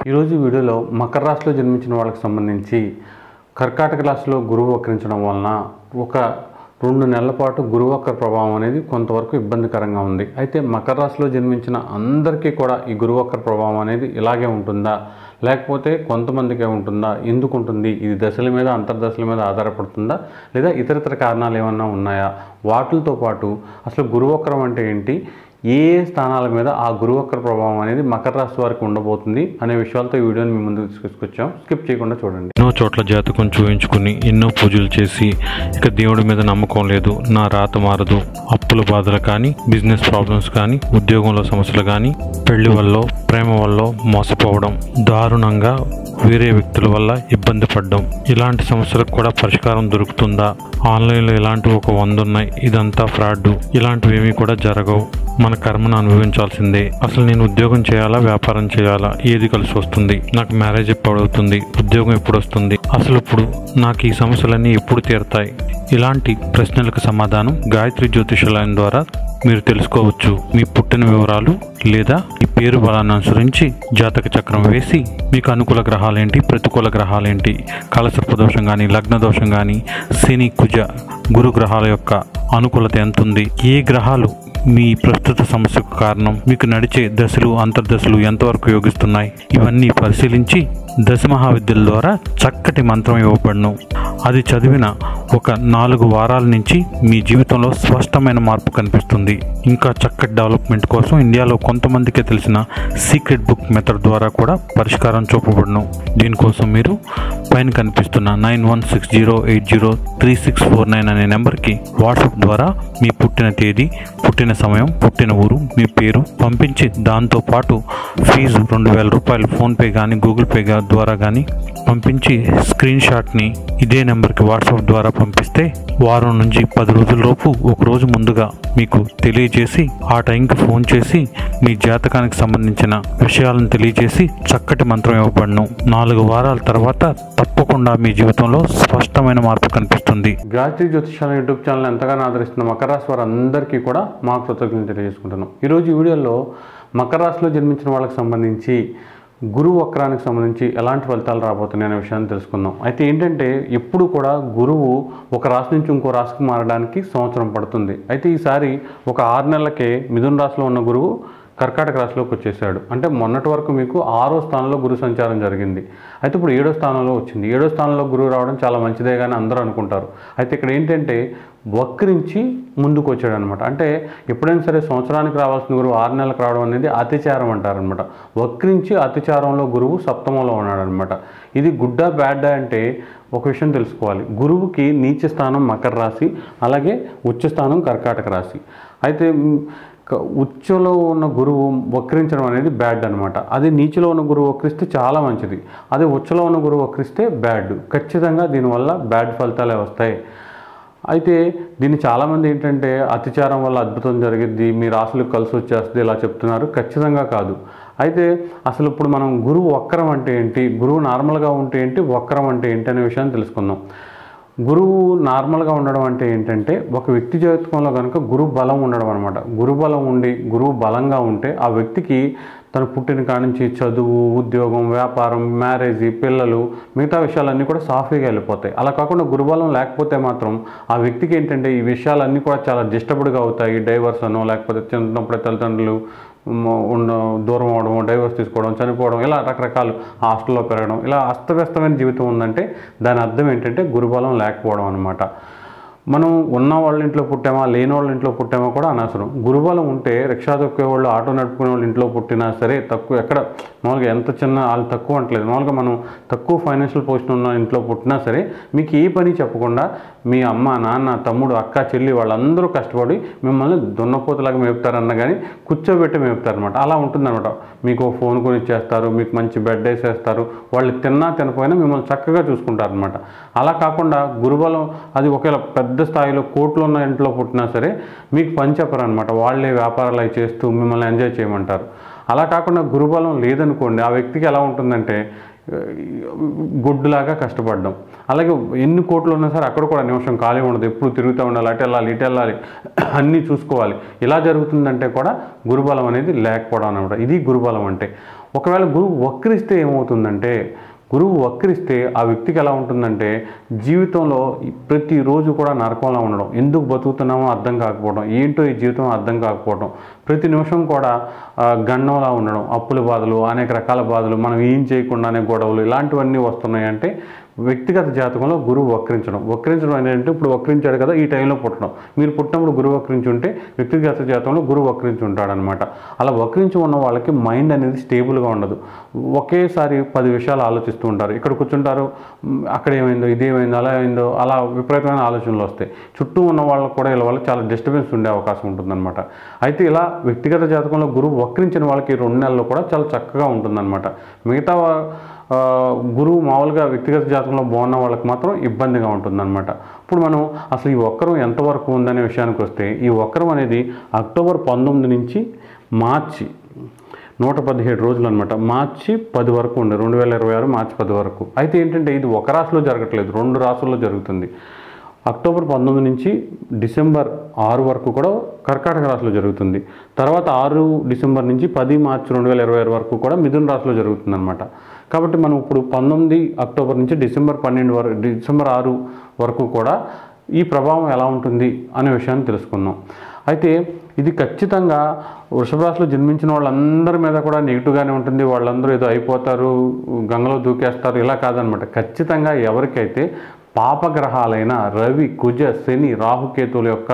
ఈరోజు వీడియోలో మకర రాశిలో జన్మించిన వాళ్ళకి సంబంధించి కర్కాటక రాశిలో గురువు వక్రించడం వలన ఒక 2 నెలల పాటు గురువు వక్ర ప్రభావం అనేది కొంతవరకు ఇబ్బందికరంగా ఉంది. అయితే మకర రాశిలో జన్మించిన అందరికీ కూడా ఈ గురువు వక్ర ప్రభావం అనేది ఇలాగే ఉంటుందా, లేకపోతే కొంతమందికే ఉంటుందా, ఎందుకు ఉంటుంది, ఇది దశల మీద అంతర్దశల మీద ఆధారపడుతుందా, లేదా ఇతరితర కారణాలు ఏమన్నా ఉన్నాయా, వాటితో పాటు అసలు గురువు వక్రం అంటే ఏంటి, ఏ స్థానాల మీద ఆ గురువు వక్ర ప్రభావం అనేది మకర రాశి వారికి ఉండబోతుంది అనే విషయాలతో ఈ వీడియోని మీ ముందుకు తీసుకొచ్చాం. స్కిప్ చేయకుండా చూడండి. ఎన్నో చోట్ల జాతకం చూయించుకుని ఎన్నో పూజలు చేసి ఇక దేవుడి మీద నమ్మకం లేదు, నా రాత మారదు, అప్పుల బాధలు కానీ, బిజినెస్ ప్రాబ్లమ్స్ కానీ, ఉద్యోగంలో సమస్యలు కానీ, పెళ్లి వల్ల, ప్రేమ వల్ల మోసపోవడం, దారుణంగా వేరే వ్యక్తుల వల్ల ఇబ్బంది పడడం, ఇలాంటి సమస్యలకు కూడా పరిష్కారం దొరుకుతుందా, ఆన్లైన్లో ఇలాంటివి ఒక 100 ఉన్నాయి, ఇదంతా ఫ్రాడ్, ఇలాంటివి ఏమీ కూడా జరగవు, మన కర్మను అనుభవించాల్సిందే, అసలు నేను ఉద్యోగం చేయాలా వ్యాపారం చేయాలా, ఏది కలిసి వస్తుంది, నాకు మ్యారేజ్ ఎప్పుడు అవుతుంది, ఉద్యోగం ఎప్పుడు వస్తుంది, అసలు ఇప్పుడు నాకు ఈ సమస్యలన్నీ ఎప్పుడు తీరుతాయి, ఇలాంటి ప్రశ్నలకు సమాధానం గాయత్రి జ్యోతిషాలయం ద్వారా మీరు తెలుసుకోవచ్చు. మీ పుట్టిన వివరాలు లేదా ఈ పేరు బలాన్ని అనుసరించి జాతక చక్రం వేసి మీకు అనుకూల గ్రహాలేంటి, ప్రతికూల గ్రహాలేంటి, కాలసర్ప దోషం కానీ, లగ్న దోషం కానీ, శని, కుజ, గురు గ్రహాల యొక్క అనుకూలత ఎంత ఉంది, ఏ గ్రహాలు మీ ప్రస్తుత సమస్యకు కారణం, మీకు నడిచే దశలు అంతర్దశలు ఎంతవరకు యోగిస్తున్నాయి, ఇవన్నీ పరిశీలించి దశ మహావిద్యల ద్వారా చక్కటి మంత్రం ఇవ్వబడును. అది చదివిన ఒక 4 వారాల నుంచి మీ జీవితంలో స్పష్టమైన మార్పు కనిపిస్తుంది. ఇంకా చక్కటి డెవలప్మెంట్ కోసం ఇండియాలో కొంతమందికే తెలిసిన సీక్రెట్ బుక్ మెథడ్ ద్వారా కూడా పరిష్కారం చూపబడును. దీనికోసం మీరు పైన కనిపిస్తున్న 9160803649 అనే నెంబర్కి వాట్సాప్ ద్వారా మీ పుట్టిన తేదీ, పుట్టిన సమయం, పుట్టిన ఊరు, మీ పేరు పంపించి దాంతోపాటు ఫీజు 2000 రూపాయలు ఫోన్పే కానీ గూగుల్ పే ద్వారా కానీ పంపించి స్క్రీన్ షాట్ని ఇదే నెంబర్కి వాట్సాప్ ద్వారా పంపిస్తే వారం నుంచి 10 రోజులలోపు ఒక రోజు ముందుగా మీకు తెలియజేసి ఆ టైంకి ఫోన్ చేసి మీ జాతకానికి సంబంధించిన విషయాలను తెలియజేసి చక్కటి మంత్రం ఇవ్వబడును. 4 వారాల తర్వాత తప్పకుండా మీ జీవితంలో స్పష్టమైన మార్పు కనిపిస్తుంది. గాయత్రి జ్యోతిషాలయం యూట్యూబ్ ఛానల్ ఎంతగానో ఆదరిస్తున్న మకర రాశి వారందరికీ కూడా మా కృతజ్ఞతలు తెలియజేసుకుంటున్నాం. ఈరోజు ఈ వీడియోలో మకర రాశిలో జన్మించిన వాళ్ళకి సంబంధించి గురువు వక్రానికి సంబంధించి ఎలాంటి ఫలితాలు రాబోతున్నాయి అనే విషయాన్ని తెలుసుకుందాం. అయితే ఏంటంటే ఎప్పుడు కూడా గురువు ఒక రాశి నుంచి ఇంకో రాశికి మారడానికి సంవత్సరం పడుతుంది. అయితే ఈసారి ఒక 6 నెలలకే మిథున రాశిలో ఉన్న గురువు కర్కాటక రాశిలోకి వచ్చేసాడు. అంటే మొన్నటి వరకు మీకు 6వ స్థానంలో గురు సంచారం జరిగింది. అయితే ఇప్పుడు 7వ స్థానంలో వచ్చింది. 7వ స్థానంలో గురువు రావడం చాలా మంచిదే కానీ అందరూ అనుకుంటారు. అయితే ఇక్కడ ఏంటంటే వక్రించి ముందుకు వచ్చాడు అనమాట. అంటే ఎప్పుడైనా సరే సంవత్సరానికి రావాల్సిన గురువు 6 నెలలకు రావడం అనేది అతిచారం అంటారనమాట. వక్రించి అతిచారంలో గురువు సప్తమంలో ఉన్నాడు అనమాట. ఇది గుడ్డా బ్యాడ్డా అంటే ఒక విషయం తెలుసుకోవాలి. గురువుకి నీచ స్థానం మకర రాశి, అలాగే ఉచ్చ స్థానం కర్కాటక రాశి. అయితే ఉచ్చలో ఉన్న గురువు వక్రించడం అనేది బ్యాడ్ అనమాట. అది నీచలో ఉన్న గురువు వక్రిస్తే చాలా మంచిది. అదే ఉచ్చలో ఉన్న గురువు వక్రిస్తే బ్యాడ్. ఖచ్చితంగా దీనివల్ల బ్యాడ్ ఫలితాలే వస్తాయి. అయితే దీన్ని చాలామంది ఏంటంటే అతిచారం వల్ల అద్భుతం జరిగిద్ది, మీ రాశులకు కలిసి వచ్చేస్తుంది ఇలా చెప్తున్నారు. ఖచ్చితంగా కాదు. అయితే అసలు ఇప్పుడు మనం గురువు వక్రం అంటే ఏంటి, గురువు నార్మల్గా ఉంటే ఏంటి, వక్రం అంటే ఏంటి అనే విషయాన్ని తెలుసుకుందాం. గురువు నార్మల్గా ఉండడం అంటే ఏంటంటే ఒక వ్యక్తి జాతకంలో కనుక గురువు బలం ఉండడం అనమాట. గురు బలం ఉండి గురువు బలంగా ఉంటే ఆ వ్యక్తికి తను పుట్టిన కాడి నుంచి చదువు, ఉద్యోగం, వ్యాపారం, మ్యారేజ్, పిల్లలు, మిగతా విషయాలన్నీ కూడా సాఫీగా వెళ్ళిపోతాయి. అలా కాకుండా గురుబలం లేకపోతే మాత్రం ఆ వ్యక్తికి ఏంటంటే ఈ విషయాలన్నీ కూడా చాలా డిస్టర్బ్డ్గా అవుతాయి. డైవర్స్ అనో, లేకపోతే చిన్నప్పుడే తల్లిదండ్రులు దూరం అవడం, డైవర్స్ తీసుకోవడం, చనిపోవడం, ఇలా రకరకాలు హాస్టల్లో పెరగడం, ఇలా అస్తవ్యస్తమైన జీవితం ఉందంటే దాని అర్థం ఏంటంటే గురుబలం లేకపోవడం అనమాట. మనం ఉన్న వాళ్ళ ఇంట్లో పుట్టామా, లేని వాళ్ళ ఇంట్లో పుట్టామా కూడా అనవసరం. గురుబలం ఉంటే రిక్షా తొక్కే వాళ్ళు, ఆటో నడుపుకునే వాళ్ళు ఇంట్లో పుట్టినా సరే తక్కువ, ఎక్కడ మామూలుగా ఎంత చిన్న వాళ్ళు తక్కువ అంటలేదు, మామూలుగా మనం తక్కువ ఫైనాన్షియల్ పొజిషన్ ఉన్న ఇంట్లో పుట్టినా సరే మీకు ఏ పని చెప్పకుండా మీ అమ్మ, నాన్న, తమ్ముడు, అక్క, చెల్లి వాళ్ళందరూ కష్టపడి మిమ్మల్ని దున్నపోతలాగా మేపుతారన్న కానీ కూర్చోబెట్టి మేపుతారనమాట. అలా ఉంటుందన్నమాట. మీకు ఫోన్ కొని ఇచ్చేస్తారు, మీకు మంచి బెడ్ వేసేస్తారు, వాళ్ళు తిన్నా తినపోయినా మిమ్మల్ని చక్కగా చూసుకుంటారనమాట. అలా కాకుండా గురుబలం అది ఒకవేళ పెద్ద స్థాయిలో కోట్లు ఉన్న ఇంట్లో పుట్టినా సరే మీకు పని చెప్పరు అనమాట. వాళ్ళే వ్యాపారాలు అవి చేస్తూ మిమ్మల్ని ఎంజాయ్ చేయమంటారు. అలా కాకుండా గురుబలం లేదనుకోండి, ఆ వ్యక్తికి ఎలా ఉంటుందంటే గొడ్డులాగా కష్టపడడం. అలాగే ఎన్ని కోట్లు ఉన్నా సరే అక్కడ కూడా నిమిషం ఖాళీ ఉండదు, ఎప్పుడు తిరుగుతూ ఉండాలి, అటు వెళ్ళాలి ఇటు వెళ్ళాలి, అన్నీ చూసుకోవాలి. ఇలా జరుగుతుందంటే కూడా గురుబలం అనేది లేకపోవడం అనమాట. ఇది గురుబలం అంటే. ఒకవేళ గురువు వక్రిస్తే ఏమవుతుందంటే, గురువు వక్రిస్తే ఆ వ్యక్తికి ఎలా ఉంటుందంటే జీవితంలో ప్రతిరోజు కూడా నరకంలా ఉండడం, ఎందుకు బతుకుతున్నామో అర్థం కాకపోవడం, ఏంటో ఈ జీవితం అర్థం కాకపోవడం, ప్రతి నిమిషం కూడా గండంలా ఉండడం, అప్పుల బాధలు, అనేక రకాల బాధలు, మనం ఏం చేయకుండానే గొడవలు, ఇలాంటివన్నీ వస్తున్నాయంటే వ్యక్తిగత జాతకంలో గురువు వక్రించడం అనేది ఇప్పుడు వక్రించాడు కదా ఈ టైంలో పుట్టడం. మీరు పుట్టినప్పుడు గురువు వక్రించి ఉంటే వ్యక్తిగత జాతకంలో గురువు వక్రించి ఉంటాడనమాట. అలా వక్రించి ఉన్న వాళ్ళకి మైండ్ అనేది స్టేబుల్గా ఉండదు. ఒకేసారి 10 విషయాలు ఆలోచిస్తూ ఉంటారు. ఇక్కడ కూర్చుంటారు, అక్కడ ఏమైందో, ఇదేమైందో, అలా అయిందో, అలా విపరీతమైన ఆలోచనలు వస్తాయి. చుట్టూ ఉన్న వాళ్ళకు కూడా ఇలా వల్ల చాలా డిస్టర్బెన్స్ ఉండే అవకాశం ఉంటుందన్నమాట. అయితే ఇలా వ్యక్తిగత జాతకంలో గురువు వక్రించిన వాళ్ళకి 2 నెలల్లో కూడా చాలా చక్కగా ఉంటుందన్నమాట. మిగతా గురువు మామూలుగా వ్యక్తిగత జాతకంలో బాగున్న వాళ్ళకి మాత్రం ఇబ్బందిగా ఉంటుందన్నమాట. ఇప్పుడు మనం అసలు ఈ వక్రం ఎంతవరకు ఉందనే విషయానికి వస్తే, ఈ వక్రం అనేది అక్టోబర్ 19 నుంచి మార్చి 117 రోజులు అనమాట. మార్చి 10 వరకు ఉండే 2026 మార్చి 10 వరకు. అయితే ఏంటంటే ఇది ఒక రాశిలో జరగట్లేదు, 2 రాశుల్లో జరుగుతుంది. అక్టోబర్ 19 నుంచి డిసెంబర్ 6 వరకు కూడా కర్కాటక రాశిలో జరుగుతుంది. తర్వాత 6 డిసెంబర్ నుంచి 10 మార్చి 2026 వరకు కూడా మిథున రాశిలో జరుగుతుంది అనమాట. కాబట్టి మనం ఇప్పుడు 19 అక్టోబర్ నుంచి డిసెంబర్ 6 వరకు కూడా ఈ ప్రభావం ఎలా ఉంటుంది అనే విషయాన్ని తెలుసుకుందాం. అయితే ఇది ఖచ్చితంగా వృషభ రాశిలో జన్మించిన వాళ్ళందరి మీద కూడా నెగిటివ్గానే ఉంటుంది. వాళ్ళందరూ ఏదో అయిపోతారు, గంగలో దూకేస్తారు, ఇలా కాదనమాట. ఖచ్చితంగా ఎవరికైతే పాపగ్రహాలైన రవి, కుజ, శని, రాహుకేతువుల యొక్క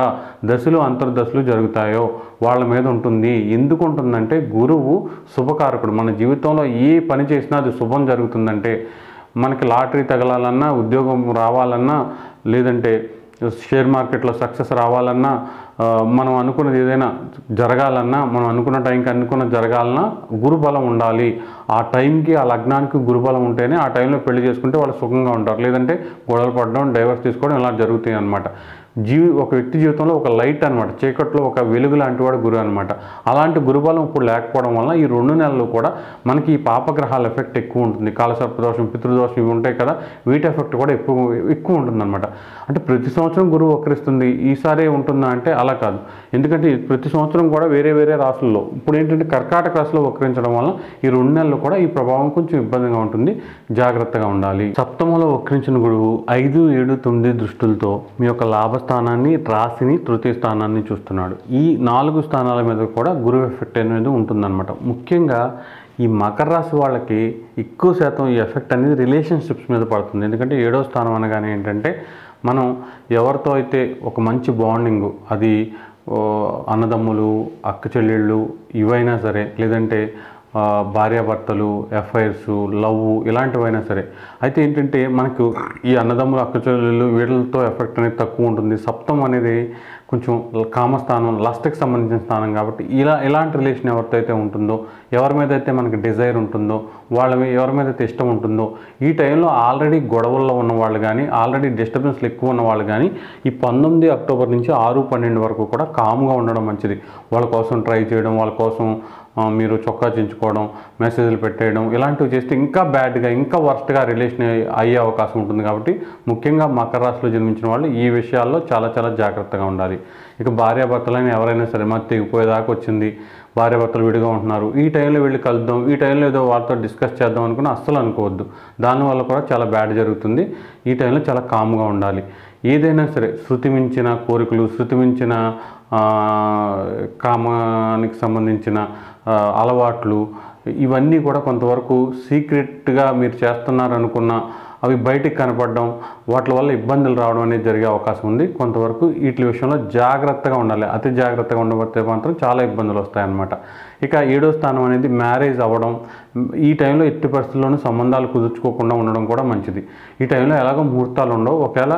దశలు అంతర్దశలు జరుగుతాయో వాళ్ళ మీద ఉంటుంది. ఎందుకు ఉంటుందంటే గురువు శుభకారకుడు. మన జీవితంలో ఏ పని చేసినా అది శుభం జరుగుతుందంటే, మనకి లాటరీ తగలాలన్నా, ఉద్యోగం రావాలన్నా, లేదంటే షేర్ మార్కెట్లో సక్సెస్ రావాలన్నా, మనం అనుకున్నది ఏదైనా జరగాలన్నా, మనం అనుకున్న టైంకి అనుకున్నది జరగాలన్నా గురుబలం ఉండాలి. ఆ టైంకి ఆ లగ్నానికి గురుబలం ఉంటేనే ఆ టైంలో పెళ్లి చేసుకుంటే వాళ్ళు సుఖంగా ఉంటారు. లేదంటే గొడవలు పడడం, డైవర్స్ తీసుకోవడం ఇలా జరుగుతాయి అన్నమాట. ఒక వ్యక్తి జీవితంలో ఒక లైట్ అనమాట, చీకట్లో ఒక వెలుగు లాంటి వాడు గురువు అనమాట. అలాంటి గురుబలం ఇప్పుడు లేకపోవడం వల్ల ఈ 2 నెలలు కూడా మనకి ఈ పాపగ్రహాల ఎఫెక్ట్ ఎక్కువ ఉంటుంది. కాలసర్పదోషం, పితృదోషం ఇవి ఉంటాయి కదా, వీటి ఎఫెక్ట్ కూడా ఎక్కువ ఉంటుందన్నమాట. అంటే ప్రతి సంవత్సరం గురువు వక్రిస్తుంది, ఈసారి ఉంటుందా అంటే అలా కాదు. ఎందుకంటే ప్రతి సంవత్సరం కూడా వేరే వేరే రాశుల్లో, ఇప్పుడు ఏంటంటే కర్కాటక రాశిలో వక్రించడం వల్ల ఈ 2 నెలలు కూడా ఈ ప్రభావం కొంచెం ఇబ్బందిగా ఉంటుంది, జాగ్రత్తగా ఉండాలి. సప్తమంలో వక్రించిన గురువు 5, 7, 9 దృష్టులతో మీ యొక్క లాభస్థానాన్ని, రాశిని, తృతీయ స్థానాన్ని చూస్తున్నాడు. ఈ 4 స్థానాల మీద కూడా గురువు ఎఫెక్ట్ అనేది ఉంటుందన్నమాట. ముఖ్యంగా ఈ మకర రాశి వాళ్ళకి ఎక్కువ శాతం ఈ ఎఫెక్ట్ అనేది రిలేషన్షిప్స్ మీద పడుతుంది. ఎందుకంటే 7వ స్థానం అనగానే ఏంటంటే మనం ఎవరితో అయితే ఒక మంచి బాండింగు, అది అన్నదమ్ములు, అక్క చెల్లెళ్ళు ఇవైనా సరే, లేదంటే భార్యాభర్తలు, ఎఫ్ఐఆర్స్, లవ్ ఇలాంటివైనా సరే. అయితే ఏంటంటే మనకు ఈ అన్నదమ్ములు, అక్క చెల్లెళ్ళు వీళ్ళతో ఎఫెక్ట్ అనేది తక్కువ ఉంటుంది. సప్తం అనేది కొంచెం కామస్థానం, లస్ట్కి సంబంధించిన స్థానం కాబట్టి ఇలాంటి రిలేషన్ ఎవరితో అయితే ఉంటుందో, ఎవరి మీద అయితే మనకి డిజైర్ ఉంటుందో, ఎవరి మీద అయితే ఇష్టం ఉంటుందో, ఈ టైంలో ఆల్రెడీ గొడవల్లో ఉన్న వాళ్ళు కానీ, ఆల్రెడీ డిస్టర్బెన్స్లు ఎక్కువ ఉన్న వాళ్ళు కానీ ఈ 19 అక్టోబర్ నుంచి 6, 12 వరకు కూడా కామ్గా ఉండడం మంచిది. వాళ్ళ కోసం ట్రై చేయడం, వాళ్ళ కోసం మీరు చొక్కా చించుకోవడం, మెసేజ్లు పెట్టేయడం ఇలాంటివి చేస్తే ఇంకా బ్యాడ్గా, ఇంకా వర్స్ట్గా రిలేషన్ అయ్యే అవకాశం ఉంటుంది. కాబట్టి ముఖ్యంగా మకర రాశిలో జన్మించిన వాళ్ళు ఈ విషయాల్లో చాలా చాలా జాగ్రత్తగా ఉండాలి. ఇక భార్యాభర్తలైన ఎవరైనా సరే మధ్య తెగిపోయేదాకా వచ్చింది, భార్యాభర్తలు విడిగా ఉంటున్నారు, ఈ టైంలో వెళ్ళి కలుద్దాం, ఈ టైంలో ఏదో వాళ్ళతో డిస్కస్ చేద్దాం అనుకుని అస్సలు అనుకోవద్దు. దానివల్ల కూడా చాలా బ్యాడ్ జరుగుతుంది. ఈ టైంలో చాలా కామ్గా ఉండాలి. ఏదైనా సరే శృతి మించిన కోరికలు, శృతి మించిన కామానికి సంబంధించిన అలవాట్లు ఇవన్నీ కూడా కొంతవరకు సీక్రెట్గా మీరు చేస్తున్నారనుకున్న అవి బయటికి కనపడడం, వాటి వల్ల ఇబ్బందులు రావడం అనేది జరిగే అవకాశం ఉంది. కొంతవరకు వీటి విషయంలో జాగ్రత్తగా ఉండాలి. అతి జాగ్రత్తగా ఉండబోతే మాత్రం చాలా ఇబ్బందులు వస్తాయన్నమాట. ఇక 7వ స్థానం అనేది మ్యారేజ్ అవ్వడం. ఈ టైంలో ఎట్టి పరిస్థితుల్లోనూ సంబంధాలు కుదుర్చుకోకుండా ఉండడం కూడా మంచిది. ఈ టైంలో ఎలాగో ముహూర్తాలు ఉండవు. ఒకవేళ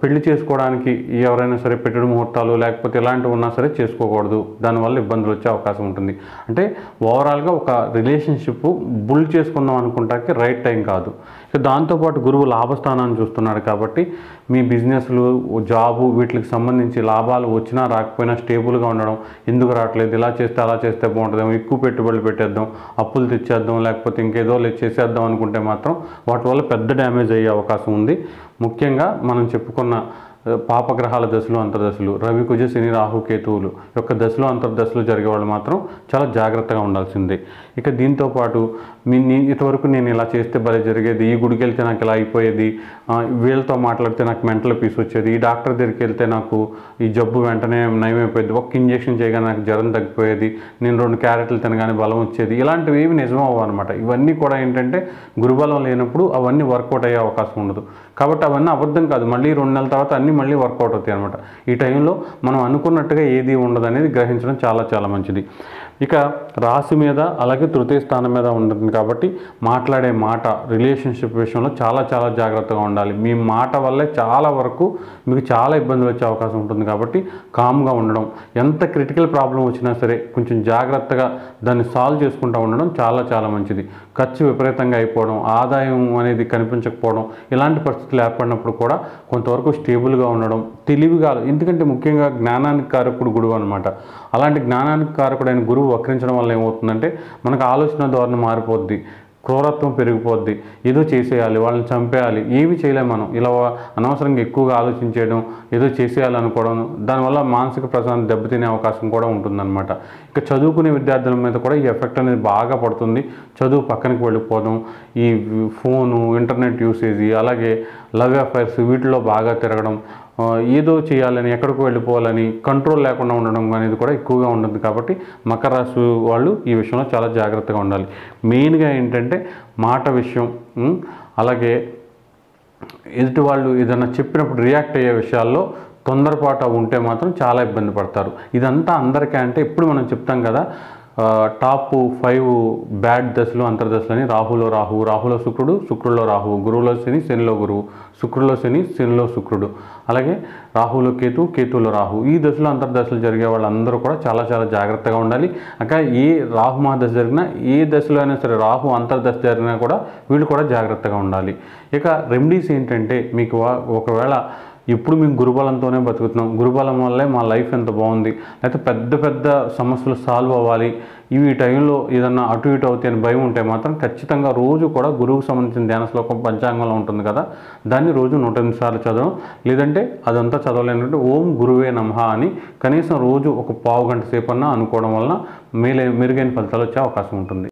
పెళ్లి చేసుకోవడానికి ఎవరైనా సరే పెట్టడం ముహూర్తాలు లేకపోతే ఇలాంటివి ఉన్నా సరే చేసుకోకూడదు. దానివల్ల ఇబ్బందులు వచ్చే అవకాశం ఉంటుంది. అంటే ఓవరాల్గా ఒక రిలేషన్షిప్ బుల్డ్ చేసుకుందాం అనుకుంటానికి రైట్ టైం కాదు. దాంతోపాటు గురువు లాభస్థానాన్ని చూస్తున్నాడు కాబట్టి మీ బిజినెస్లు, జాబు వీటికి సంబంధించి లాభాలు వచ్చినా రాకపోయినా స్టేబుల్గా ఉండడం, ఎందుకు రావట్లేదు, ఇలా చేస్తే అలా చేస్తే బాగుంటుందేమో, ఎక్కువ పెట్టుబడులు పెట్టేద్దాం, అప్పులు తెచ్చేద్దాం, లేకపోతే ఇంకేదో చేసేద్దాం అనుకుంటే మాత్రం వాటి వల్ల పెద్ద డ్యామేజ్ అయ్యే అవకాశం ఉంది. ముఖ్యంగా మనం చెప్పుకున్న పాపగ్రహాల దశలు, అంతర్దశలు, రవి, కుజ, శని, రాహు, కేతువులు యొక్క దశలు, అంతర్దశలు జరిగే వాళ్ళు మాత్రం చాలా జాగ్రత్తగా ఉండాల్సిందే. ఇక దీంతోపాటు ఇంతవరకు నేను ఇలా చేస్తే భలే జరిగేది, ఈ గుడికి వెళ్తే నాకు ఇలా అయిపోయేది, వీళ్ళతో మాట్లాడితే నాకు మెంటల్ పీస్ వచ్చేది, ఈ డాక్టర్ దగ్గరికి వెళ్తే నాకు ఈ జబ్బు వెంటనే నయమైపోయేది, ఒక్క ఇంజెక్షన్ చేయగానే నాకు జ్వరం తగ్గిపోయేది, నేను 2 క్యారెట్లు తినగానే బలం వచ్చేది, ఇలాంటివి ఏమి నిజం అవ్వనమాట. ఇవన్నీ కూడా ఏంటంటే గురుబలం లేనప్పుడు అవన్నీ వర్కౌట్ అయ్యే అవకాశం ఉండదు. కాబట్టి అవన్నీ అబద్ధం కాదు, మళ్ళీ 2 నెలల తర్వాత అన్నీ మళ్ళీ వర్కౌట్ అవుతాయి అనమాట. ఈ టైంలో మనం అనుకున్నట్టుగా ఏది ఉండదు అనేది గ్రహించడం చాలా చాలా మంచిది. ఇక రాశి మీద అలాగే తృతీయ స్థానం మీద ఉంటుంది కాబట్టి మాట్లాడే మాట, రిలేషన్షిప్ విషయంలో చాలా చాలా జాగ్రత్తగా ఉండాలి. మీ మాట వల్లే చాలా వరకు మీకు చాలా ఇబ్బందులు వచ్చే అవకాశం ఉంటుంది. కాబట్టి కామ్గా ఉండడం, ఎంత క్రిటికల్ ప్రాబ్లం వచ్చినా సరే కొంచెం జాగ్రత్తగా దాన్ని సాల్వ్ చేసుకుంటూ ఉండడం చాలా చాలా మంచిది. ఖర్చు విపరీతంగా అయిపోవడం, ఆదాయం అనేది కనిపించకపోవడం, ఇలాంటి పరిస్థితులు ఏర్పడినప్పుడు కూడా కొంతవరకు స్టేబుల్గా ఉండడం, తెలివిగా, ఎందుకంటే ముఖ్యంగా జ్ఞానానికి కారకుడు గురువు అనమాట. అలాంటి జ్ఞానానికి కారకుడైన గురువు వక్రించడం వల్ల ఏమవుతుందంటే మనకు ఆలోచన ధోరణి మారిపోద్ది, క్రూరత్వం పెరిగిపోద్ది, ఏదో చేసేయాలి, వాళ్ళని చంపేయాలి, ఏమి చేయలేము మనం. ఇలా అనవసరంగా ఎక్కువగా ఆలోచించేయడం, ఏదో చేసేయాలనుకోవడం, దానివల్ల మానసిక ప్రశాంతత దెబ్బతినే అవకాశం కూడా ఉంటుందన్నమాట. ఇక చదువుకునే విద్యార్థుల మీద కూడా ఈ ఎఫెక్ట్ అనేది బాగా పడుతుంది. చదువు పక్కనకి వెళ్ళిపోవడం, ఈ ఫోను, ఇంటర్నెట్ యూసేజ్, అలాగే లవ్ అఫైర్స్ వీటిలో బాగా తిరగడం, ఏదో చేయాలని, ఎక్కడికో వెళ్ళిపోవాలని, కంట్రోల్ లేకుండా ఉండడం అనేది కూడా ఎక్కువగా ఉంటుంది. కాబట్టి మకర రాశి వాళ్ళు ఈ విషయంలో చాలా జాగ్రత్తగా ఉండాలి. మెయిన్గా ఏంటంటే మాట విషయం, అలాగే ఎదుటి వాళ్ళు ఏదైనా చెప్పినప్పుడు రియాక్ట్ అయ్యే విషయాల్లో తొందరపాటు ఉంటే మాత్రం చాలా ఇబ్బంది పడతారు. ఇదంతా అందరికీ అంటే ఇప్పుడు మనం చెప్తాం కదా, టాప్ 5 బ్యాడ్ దశలు, అంతర్దశలని రాహులో రాహు, రాహులో శుక్రుడు, శుక్రుల్లో రాహు, గురువులో శని, శనిలో గురువు, శుక్రులో శని, శనిలో శుక్రుడు, అలాగే రాహులో కేతు, కేతువులో రాహు. ఈ దశలు, అంతర్దశలు జరిగే వాళ్ళందరూ కూడా చాలా చాలా జాగ్రత్తగా ఉండాలి. అక్క ఏ రాహు మహాదశ జరిగినా, ఏ దశలో అయినా సరే రాహు అంతర్దశ జరిగినా కూడా వీళ్ళు కూడా జాగ్రత్తగా ఉండాలి. ఇక రెమెడీస్ ఏంటంటే, మీకు ఒకవేళ ఇప్పుడు మేము గురుబలంతోనే బతుకుతున్నాం, గురుబలం వల్లే మా లైఫ్ ఎంత బాగుంది, లేకపోతే పెద్ద పెద్ద సమస్యలు సాల్వ్ అవ్వాలి, ఇవి టైంలో ఏదన్నా అటు ఇటు అవుతాయి అని భయం ఉంటే మాత్రం ఖచ్చితంగా రోజు కూడా గురువుకు సంబంధించిన ధ్యాన శ్లోకం పంచాంగంలో ఉంటుంది కదా, దాన్ని రోజు 108 సార్లు చదవడం, లేదంటే అదంతా చదవలేనంటే ఓం గురువే నమః అని కనీసం రోజు ఒక పావు గంట సేపన్నా అనుకోవడం వలన మెరుగైన ఫలితాలు వచ్చే అవకాశం ఉంటుంది.